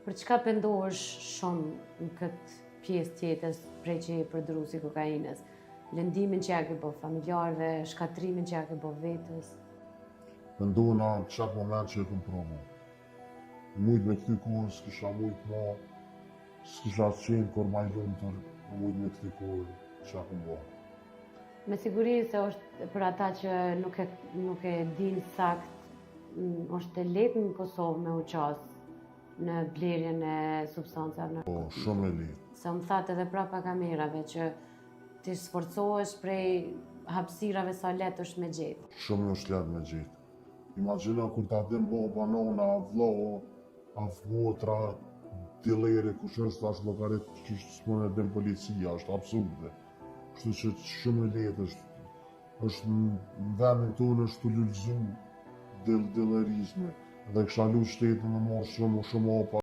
Për çka pendohesh shumë në këtë pjesë tjetër prej që je përdorus i kokainës? Lëndimin që ja ke bo familjarëve, shkatrimin që ja ke bo vetës? Mendohen në qatë moment që e këm provu. Mujt me këty kohë s'kisha mujt ma, s'kisha qenë kur ma i lumëtër, mujt me këty kohë që e këm bo. Me siguri se është për ata që nuk e din sakt, është e lehtë në Kosovë me u qasë në blerjen e substancave. Po, shumë e lehtë. Se më thatë edhe prapa kamerave që ti sforcohesh prej hapësirave sa lehtë është me gjetë. Shumë është lehtë me gjetë. Imagjino kur ta din baba, nona, vllo, motra, dilleri, kush është tash llogarit që s'mon e din policia, është absurde. Kështu që shumë e lehtë është në vendin tonë është të lullzu dillerizme. Dhe kisha lu shtetin me marrë shumë opa.